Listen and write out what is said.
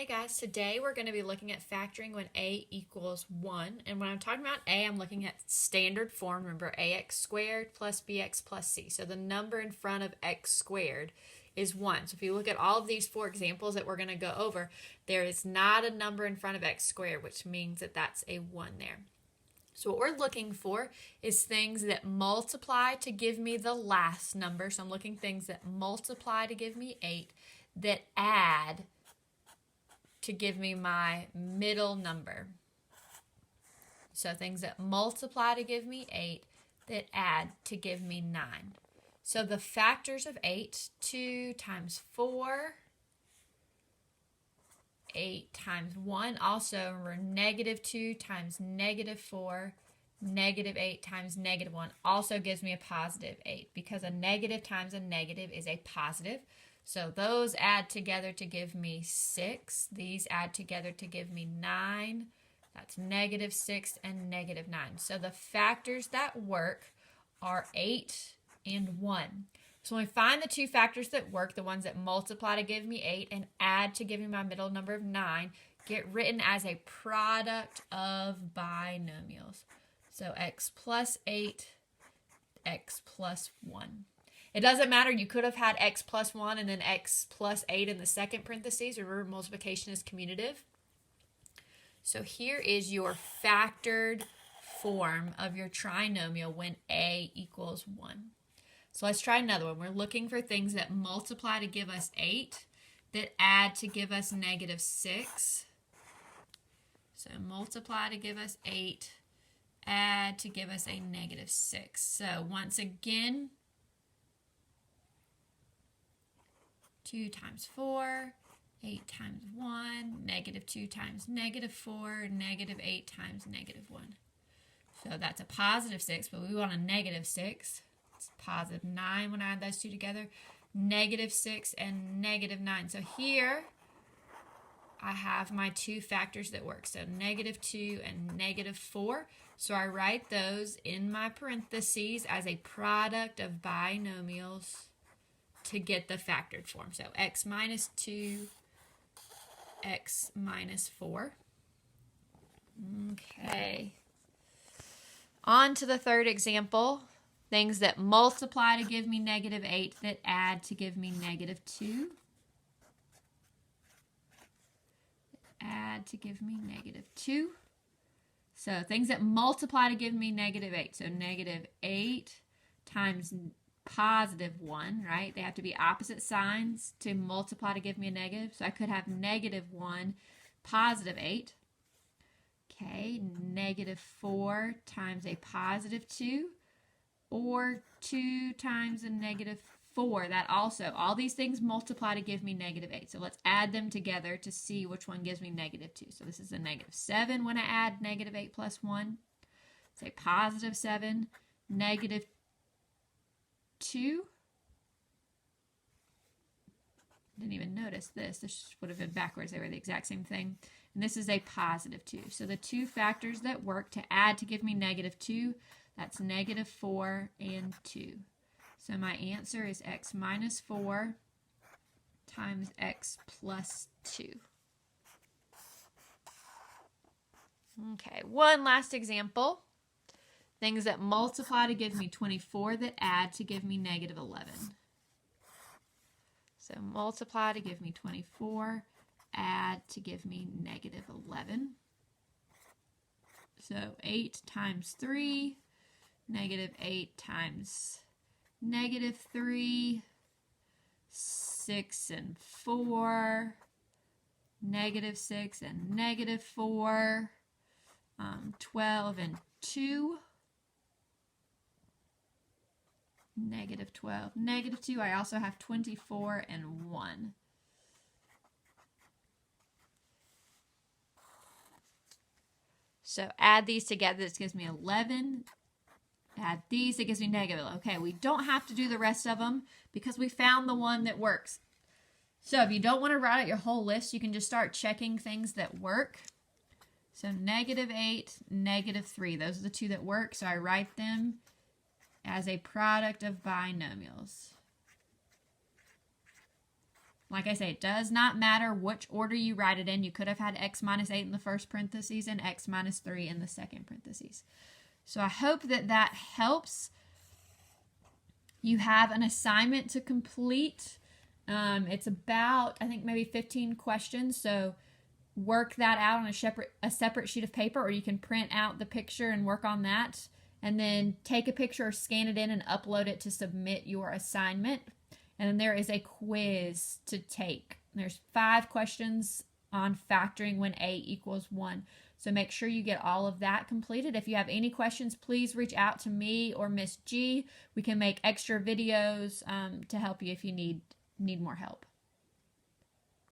Hey guys, today we're going to be looking at factoring when a equals 1. And when I'm talking about a, I'm looking at standard form. Remember, ax squared plus bx plus c. So the number in front of x squared is 1. So if you look at all of these four examples that we're going to go over, there is not a number in front of x squared, which means that that's a 1 there. So what we're looking for is things that multiply to give me the last number. So I'm looking things that multiply to give me 8, that add to give me my middle number. So things that multiply to give me 8, that add to give me 9. So the factors of 8, 2 times 4, 8 times 1. Also, remember, negative 2 times negative 4, negative 8 times negative 1 also gives me a positive 8, because a negative times a negative is a positive. So those add together to give me 6. These add together to give me 9. That's negative 6 and negative 9. So the factors that work are 8 and 1. So when we find the two factors that work, the ones that multiply to give me 8 and add to give me my middle number of 9, get written as a product of binomials. So x plus 8, x plus 1. It doesn't matter. You could have had x plus 1 and then x plus 8 in the second parentheses. Remember, multiplication is commutative. So here is your factored form of your trinomial when a equals 1. So let's try another one. We're looking for things that multiply to give us 8, that add to give us negative 6. So multiply to give us 8, add to give us a negative 6. So once again, 2 times 4, 8 times 1, negative 2 times negative 4, negative 8 times negative 1. So that's a positive 6, but we want a negative 6. It's positive 9 when I add those two together. Negative 6 and negative 9. So here I have my two factors that work. So negative 2 and negative 4. So I write those in my parentheses as a product of binomials to get the factored form. So x minus 2, x minus 4. Okay. On to the third example. Things that multiply to give me negative 8, that add to give me negative 2. Add to give me negative 2. So things that multiply to give me negative 8. So negative 8 times positive 1, right? They have to be opposite signs to multiply to give me a negative. So I could have negative 1, positive 8. Okay, negative 4 times a positive 2. Or 2 times a negative 4. That also, all these things multiply to give me negative 8. So let's add them together to see which one gives me negative 2. So this is a negative 7 when I add negative 8 plus 1. Say positive 7, negative 2. Didn't even notice this. This would have been backwards. They were the exact same thing. And this is a positive 2. So the two factors that work to add to give me negative 2, that's negative 4 and 2. So my answer is x minus 4 times x plus 2. Okay, one last example. Things that multiply to give me 24, that add to give me negative 11. So multiply to give me 24, add to give me negative 11. So 8 times 3, negative 8 times negative 3, 6 and 4, negative 6 and negative 4, 12 and 2, negative 12, negative 2. I also have 24 and 1. So add these together, this gives me 11. Add these, it gives me negative. Okay, we don't have to do the rest of them because we found the one that works. So if you don't want to write out your whole list, you can just start checking things that work. So negative 8, negative 3, those are the two that work. So I write them as a product of binomials. Like I say, it does not matter which order you write it in. You could have had x minus 8 in the first parentheses and x minus 3 in the second parentheses. So I hope that that helps. You have an assignment to complete. It's about, I think, maybe 15 questions. So work that out on a separate sheet of paper, or you can print out the picture and work on that. And then take a picture or scan it in and upload it to submit your assignment. And then there is a quiz to take. There's 5 questions on factoring when A equals 1. So make sure you get all of that completed. If you have any questions, please reach out to me or Miss G. We can make extra videos to help you if you need more help.